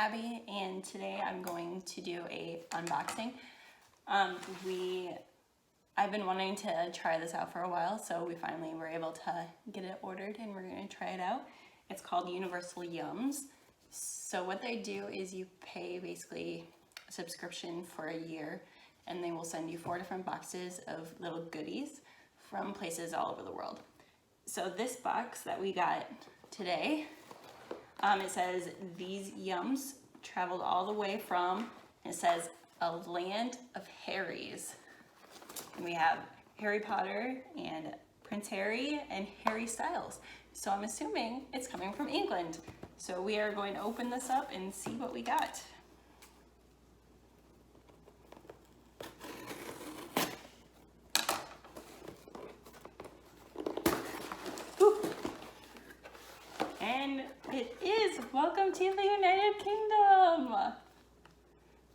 Abby, and today I'm going to do a unboxing. I've been wanting to try this out for a while, so we finally were able to get it ordered and we're going to try it out. It's called Universal Yums. So what they do is you pay basically a subscription for a year and they will send you 4 different boxes of little goodies from places all over the world. So this box that we got today, it says these yums traveled all the way from, it says, a land of Harrys. And we have Harry Potter and Prince Harry and Harry Styles. So I'm assuming it's coming from England. So we are going to open this up and see what we got. And it is Welcome to the United Kingdom.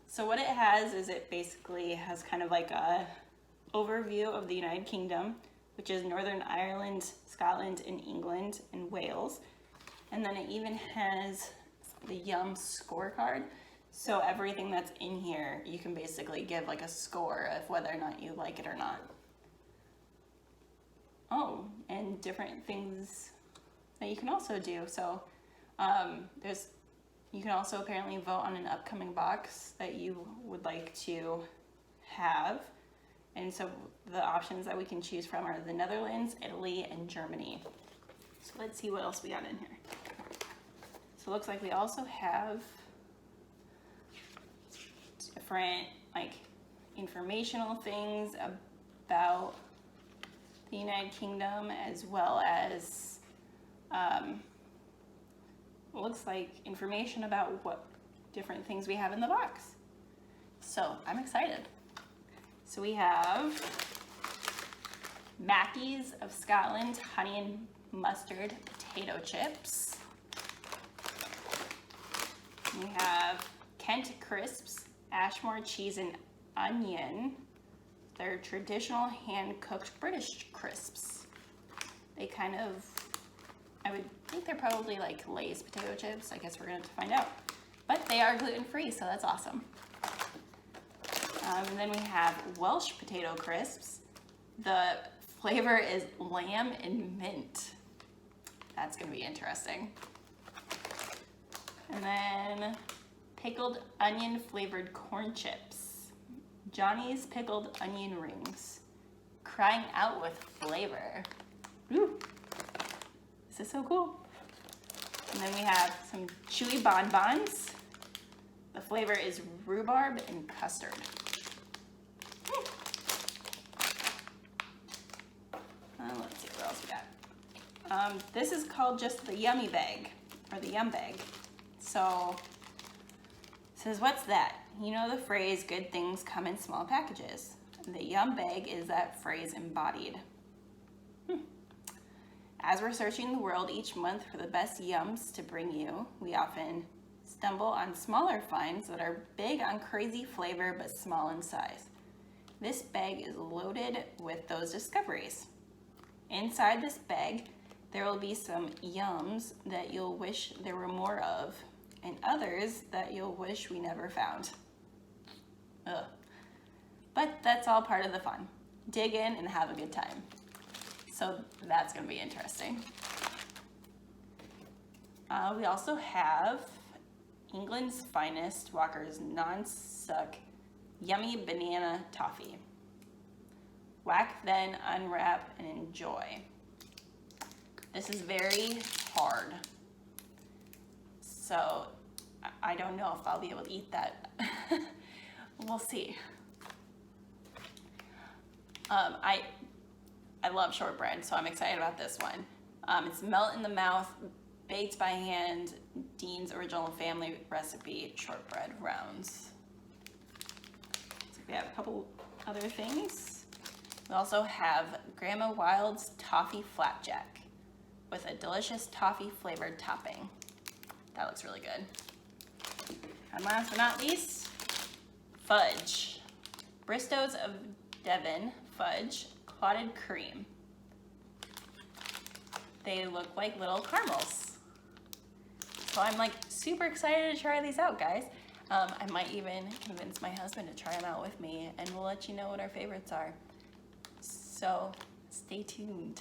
So what it has is it basically has kind of like a overview of the United Kingdom, which is Northern Ireland, Scotland, and England, and Wales. And then it even has the Yum scorecard. So everything that's in here, you can basically give like a score of whether or not you like it or not. Oh, and different things that you can also do. So you can also apparently vote on an upcoming box that you would like to have. And so the options that we can choose from are the Netherlands, Italy, and Germany. So let's see what else we got in here. So it looks like we also have different like informational things about the United Kingdom, as well as looks like information about what different things we have in the box. So I'm excited. So we have Mackey's of Scotland honey and mustard potato chips. We have Kent Crisps Ashmore cheese and onion. They're traditional hand-cooked British crisps. They kind of, I would think they're probably like Lay's potato chips. I guess we're going to find out. But they are gluten-free, so that's awesome. And then we have Welsh potato crisps. The flavor is lamb and mint. That's going to be interesting. And then pickled onion flavored corn chips. Johnny's pickled onion rings. Crying out with flavor. Ooh, this is so cool. And then we have some chewy bonbons. The flavor is rhubarb and custard. Let's see what else we got. This is called just the yummy bag, or the yum bag. So it says, what's that? You know the phrase, good things come in small packages. The yum bag is that phrase embodied. As we're searching the world each month for the best yums to bring you, we often stumble on smaller finds that are big on crazy flavor but small in size. This bag is loaded with those discoveries. Inside this bag, there will be some yums that you'll wish there were more of, and others that you'll wish we never found. Ugh. But that's all part of the fun. Dig in and have a good time. So that's going to be interesting. We also have England's finest Walker's non-suck yummy banana toffee. Whack, then unwrap and enjoy. This is very hard. So I don't know if I'll be able to eat that. We'll see. I love shortbread, so I'm excited about this one. It's melt in the mouth, baked by hand, Dean's original family recipe shortbread rounds. So we have a couple other things. We also have Grandma Wild's Toffee Flapjack with a delicious toffee flavored topping. That looks really good. And last but not least, fudge. Bristow's of Devon fudge clotted cream. They look like little caramels. So I'm like super excited to try these out, guys. I might even convince my husband to try them out with me, and we'll let you know what our favorites are. So stay tuned.